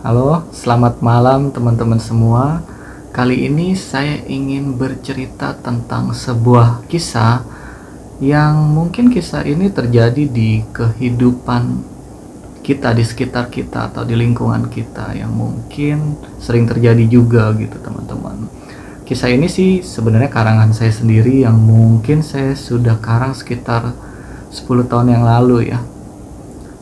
Halo, selamat malam teman-teman semua. Kali ini saya ingin bercerita tentang sebuah kisah yang mungkin kisah ini terjadi di kehidupan kita, di sekitar kita atau di lingkungan kita, yang mungkin sering terjadi juga gitu teman-teman. Kisah ini sih sebenarnya karangan saya sendiri yang mungkin saya sudah karang sekitar 10 tahun yang lalu ya.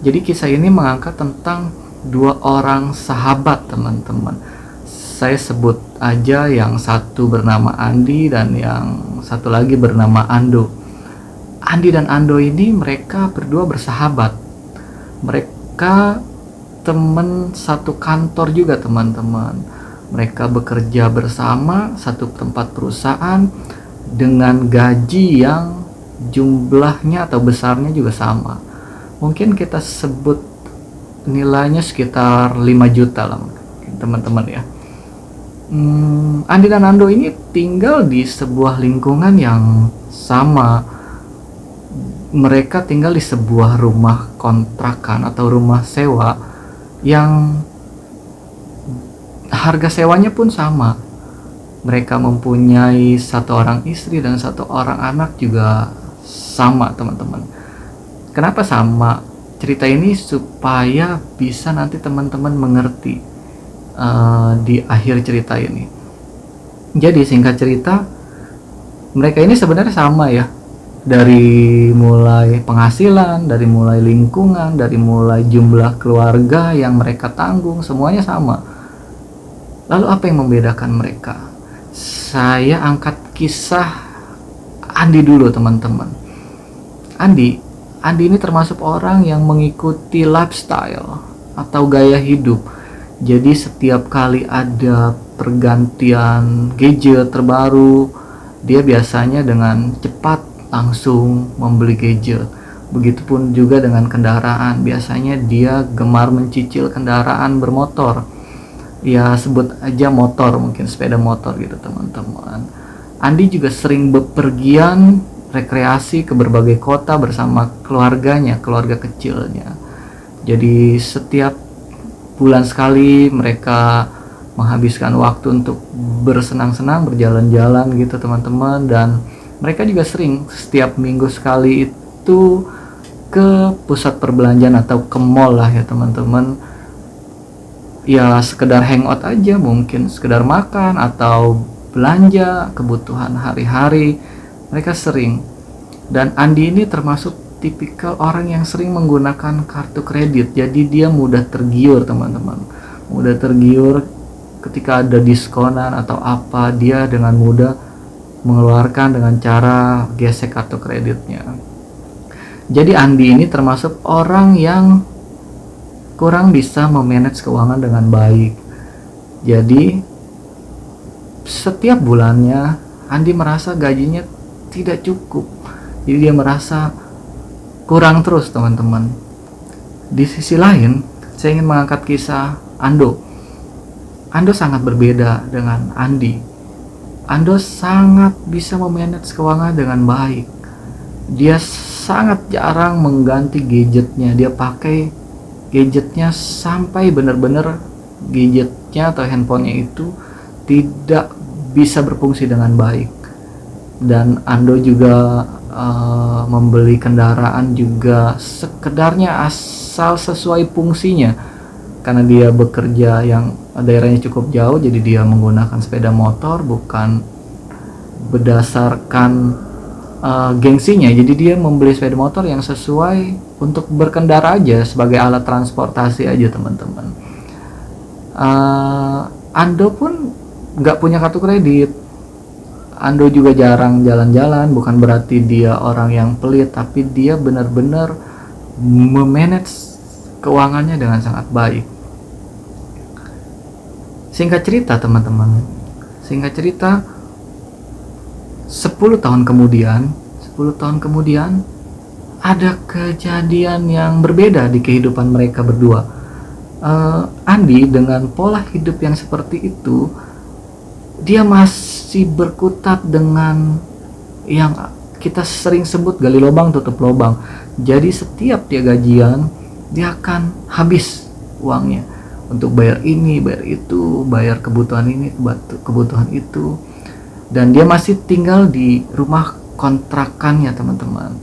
Jadi kisah ini mengangkat tentang dua orang sahabat teman-teman. Saya sebut aja yang satu bernama Andi dan yang satu lagi bernama Ando. Andi dan Ando ini mereka berdua bersahabat. Mereka teman satu kantor juga teman-teman. Mereka bekerja bersama satu tempat perusahaan dengan gaji yang jumlahnya atau besarnya juga sama. Mungkin kita sebut nilainya sekitar 5 juta lah teman-teman ya. Andi dan Ando ini tinggal di sebuah lingkungan yang sama. Mereka tinggal di sebuah rumah kontrakan atau rumah sewa yang harga sewanya pun sama. Mereka mempunyai satu orang istri dan satu orang anak juga sama teman-teman. Kenapa sama? Cerita ini supaya bisa nanti teman-teman mengerti di akhir cerita ini. Jadi singkat cerita, mereka ini sebenarnya sama ya. Dari mulai penghasilan, dari mulai lingkungan, dari mulai jumlah keluarga yang mereka tanggung, semuanya sama. Lalu apa yang membedakan mereka? Saya angkat kisah Andi dulu teman-teman. Andi ini termasuk orang yang mengikuti lifestyle atau gaya hidup. Jadi setiap kali ada pergantian gadget terbaru, dia biasanya dengan cepat langsung membeli gadget. Begitupun juga dengan kendaraan. Biasanya dia gemar mencicil kendaraan bermotor. Ya sebut aja motor, mungkin sepeda motor gitu teman-teman. Andi juga sering bepergian rekreasi ke berbagai kota bersama keluarganya, keluarga kecilnya. Jadi setiap bulan sekali mereka menghabiskan waktu untuk bersenang-senang, berjalan-jalan gitu teman-teman. Dan mereka juga sering setiap minggu sekali itu ke pusat perbelanjaan atau ke mall lah ya teman-teman. Ya sekedar hangout aja, mungkin sekedar makan atau belanja kebutuhan hari-hari. Mereka sering. Dan Andi ini termasuk tipikal orang yang sering menggunakan kartu kredit. Jadi dia mudah tergiur teman-teman. Mudah tergiur ketika ada diskonan atau apa, dia dengan mudah mengeluarkan dengan cara gesek kartu kreditnya. Jadi Andi ini termasuk orang yang kurang bisa memanage keuangan dengan baik. Jadi setiap bulannya Andi merasa gajinya tidak cukup. Jadi dia merasa kurang terus teman-teman. Di sisi lain, saya ingin mengangkat kisah Ando. Ando sangat berbeda dengan Andi. Ando sangat bisa memanage keuangan dengan baik. Dia sangat jarang mengganti gadgetnya. Dia pakai gadgetnya sampai benar-benar gadgetnya atau handphonenya itu tidak bisa berfungsi dengan baik. Dan Ando juga membeli kendaraan juga sekedarnya asal sesuai fungsinya. Karena dia bekerja yang daerahnya cukup jauh, jadi dia menggunakan sepeda motor bukan berdasarkan gengsinya. Jadi dia membeli sepeda motor yang sesuai untuk berkendara aja, sebagai alat transportasi aja teman-teman. Ando pun nggak punya kartu kredit. Ando juga jarang jalan-jalan, bukan berarti dia orang yang pelit, tapi dia benar-benar memanage keuangannya dengan sangat baik. Singkat cerita teman-teman, 10 tahun kemudian ada kejadian yang berbeda di kehidupan mereka berdua. Andi dengan pola hidup yang seperti itu, dia masih berkutat dengan yang kita sering sebut gali lubang tutup lubang. Jadi setiap dia gajian, dia akan habis uangnya untuk bayar ini, bayar itu, bayar kebutuhan ini, kebutuhan itu. Dan dia masih tinggal di rumah kontrakannya, teman-teman.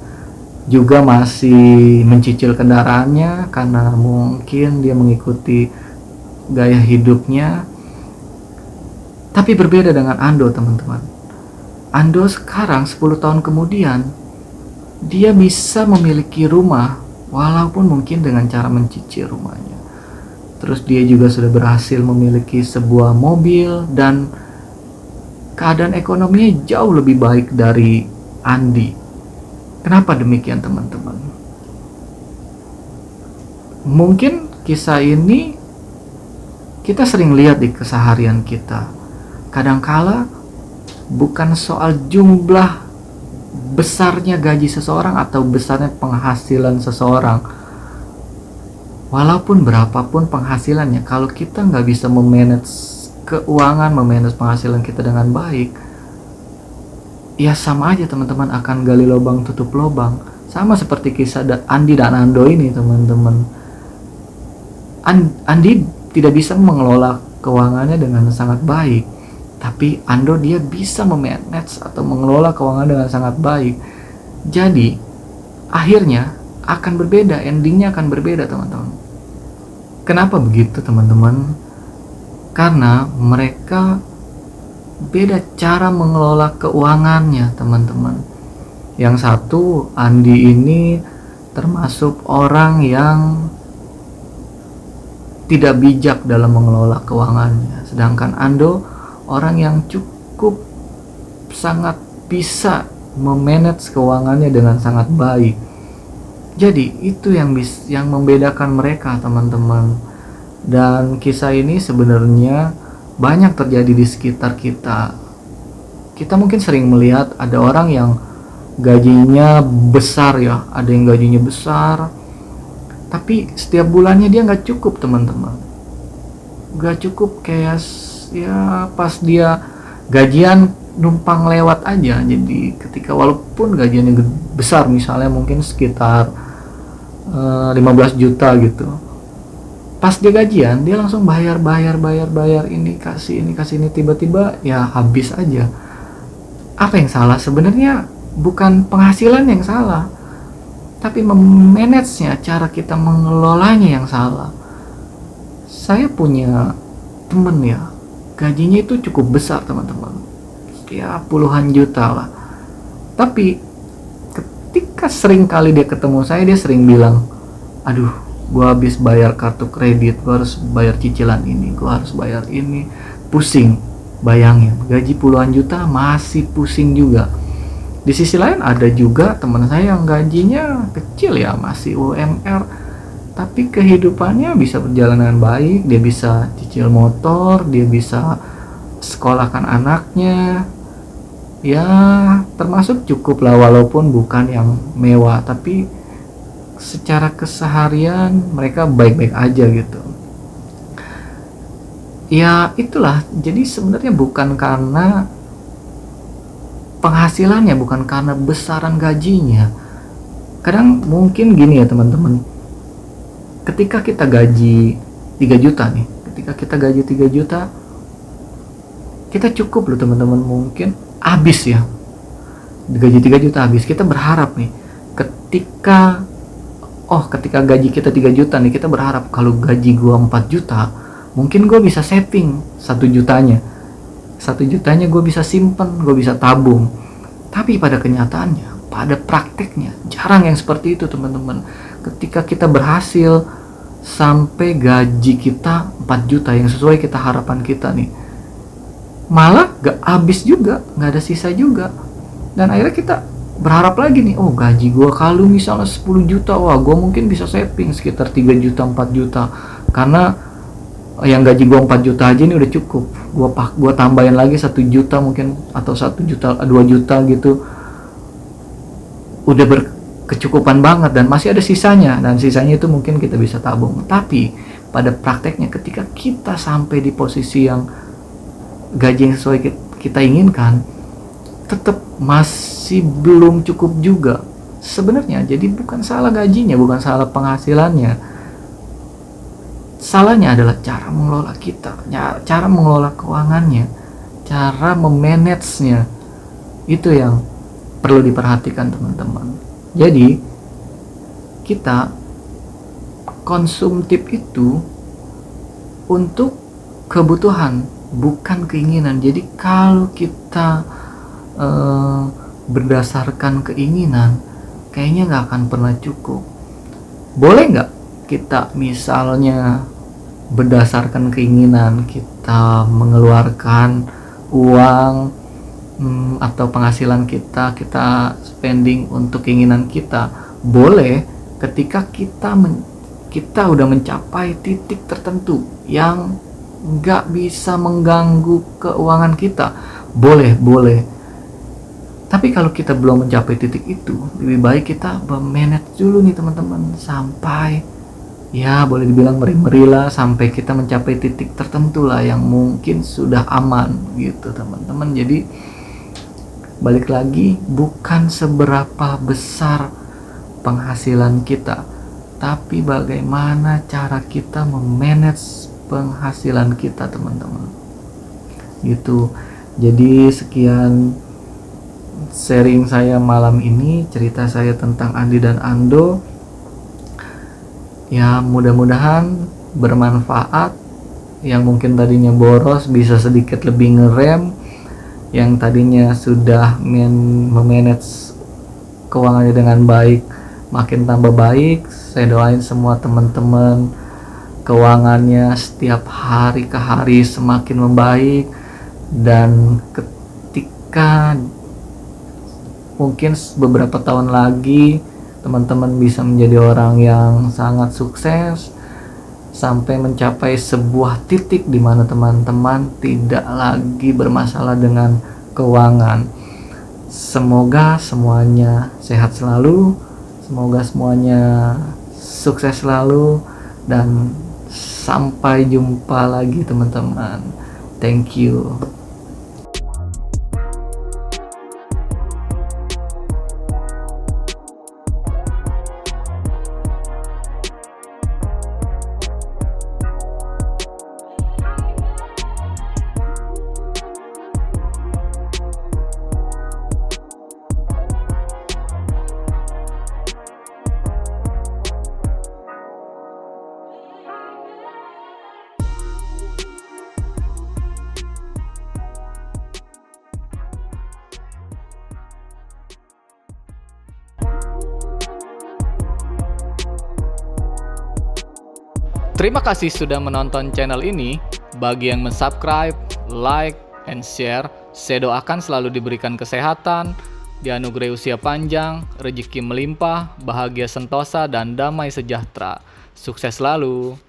Juga masih mencicil kendaraannya karena mungkin dia mengikuti gaya hidupnya. Tapi berbeda dengan Ando, teman-teman. Ando sekarang 10 tahun kemudian dia bisa memiliki rumah walaupun mungkin dengan cara mencicil rumahnya. Terus dia juga sudah berhasil memiliki sebuah mobil dan keadaan ekonominya jauh lebih baik dari Andi. Kenapa demikian, teman-teman? Mungkin kisah ini kita sering lihat di keseharian kita. Kadangkala bukan soal jumlah besarnya gaji seseorang atau besarnya penghasilan seseorang. Walaupun berapapun penghasilannya, kalau kita nggak bisa memanage keuangan, memanage penghasilan kita dengan baik, ya sama aja, teman-teman, akan gali lubang tutup lubang. Sama seperti kisah Andi dan Ando ini, teman-teman. Andi tidak bisa mengelola keuangannya dengan sangat baik, tapi Ando dia bisa memanage atau mengelola keuangan dengan sangat baik. Jadi akhirnya akan berbeda, endingnya akan berbeda, teman-teman. Kenapa begitu, teman-teman? Karena mereka beda cara mengelola keuangannya, teman-teman. Yang satu, Andi ini termasuk orang yang tidak bijak dalam mengelola keuangannya, sedangkan Ando orang yang cukup sangat bisa memanage keuangannya dengan sangat baik. Jadi itu yang membedakan mereka, teman-teman. Dan kisah ini sebenarnya banyak terjadi di sekitar kita. Kita mungkin sering melihat ada orang yang gajinya besar, ya, ada yang gajinya besar, tapi setiap bulannya dia nggak cukup, teman-teman. Nggak cukup, kayak ya pas dia gajian numpang lewat aja. Jadi ketika walaupun gajiannya besar, misalnya mungkin sekitar 15 juta gitu, pas dia gajian dia langsung bayar ini, kasih ini, tiba-tiba ya habis aja. Apa yang salah? Sebenarnya bukan penghasilan yang salah, tapi memanagenya, cara kita mengelolanya yang salah. Saya punya temen, ya, gajinya itu cukup besar, teman-teman, ya puluhan juta lah. Tapi ketika sering kali dia ketemu saya, dia sering bilang, aduh, gua habis bayar kartu kredit, gua harus bayar cicilan ini, gua harus bayar ini. Pusing, bayangin, gaji puluhan juta masih pusing juga. Di sisi lain ada juga teman saya yang gajinya kecil, ya, masih UMR, tapi kehidupannya bisa berjalan dengan baik. Dia bisa cicil motor, dia bisa sekolahkan anaknya, ya termasuk cukup lah, walaupun bukan yang mewah, tapi secara keseharian mereka baik-baik aja gitu. Ya itulah, jadi sebenarnya bukan karena penghasilannya, bukan karena besaran gajinya. Kadang mungkin gini ya, teman-teman, ketika kita gaji 3 juta nih, kita cukup loh, teman-teman. Mungkin habis, ya, gaji 3 juta habis, kita berharap nih, ketika gaji kita 3 juta nih, kita berharap kalau gaji gua 4 juta, mungkin gua bisa saving 1 jutanya gua bisa simpen, gua bisa tabung. Tapi pada kenyataannya, pada prakteknya, jarang yang seperti itu, teman-teman. Ketika kita berhasil sampai gaji kita 4 juta yang sesuai kita harapan kita nih, malah gak habis juga, gak ada sisa juga. Dan akhirnya kita berharap lagi nih, oh gaji gue kalau misalnya 10 juta, wah gue mungkin bisa saving sekitar 3 juta 4 juta, karena yang gaji gue 4 juta aja ini udah cukup. Gue tambahin lagi 1 juta mungkin, atau 1 juta 2 juta gitu, udah berkecukupan banget, dan masih ada sisanya, dan sisanya itu mungkin kita bisa tabung. Tapi pada prakteknya, ketika kita sampai di posisi yang gaji yang sesuai kita inginkan, tetap masih belum cukup juga sebenarnya. Jadi bukan salah gajinya, bukan salah penghasilannya, Salahnya adalah cara mengelola kita, cara mengelola keuangannya, cara memanage-nya. Itu yang perlu diperhatikan teman-teman. Jadi kita konsumtif itu untuk kebutuhan, bukan keinginan. Jadi kalau kita berdasarkan keinginan, kayaknya nggak akan pernah cukup. Boleh nggak kita misalnya berdasarkan keinginan kita mengeluarkan uang atau penghasilan kita spending untuk keinginan kita? Boleh ketika kita udah mencapai titik tertentu yang nggak bisa mengganggu keuangan kita. Boleh. Tapi kalau kita belum mencapai titik itu, lebih baik kita manage dulu nih teman-teman, sampai ya boleh dibilang meri-meri lah, sampai kita mencapai titik tertentu lah yang mungkin sudah aman gitu teman-teman. Jadi balik lagi, bukan seberapa besar penghasilan kita, tapi bagaimana cara kita memanage penghasilan kita teman-teman gitu. Jadi sekian sharing saya malam ini, cerita saya tentang Andi dan Ando. Ya mudah-mudahan bermanfaat. Yang mungkin tadinya boros bisa sedikit lebih ngerem, yang tadinya sudah memanage keuangannya dengan baik makin tambah baik. Saya doain semua teman-teman keuangannya setiap hari ke hari semakin membaik, dan ketika mungkin beberapa tahun lagi teman-teman bisa menjadi orang yang sangat sukses, sampai mencapai sebuah titik di mana teman-teman tidak lagi bermasalah dengan keuangan. Semoga semuanya sehat selalu, semoga semuanya sukses selalu, dan sampai jumpa lagi teman-teman. Thank you. Terima kasih sudah menonton channel ini. Bagi yang mensubscribe, like, and share, saya doakan selalu diberikan kesehatan, dianugerahi usia panjang, rezeki melimpah, bahagia sentosa, dan damai sejahtera. Sukses selalu!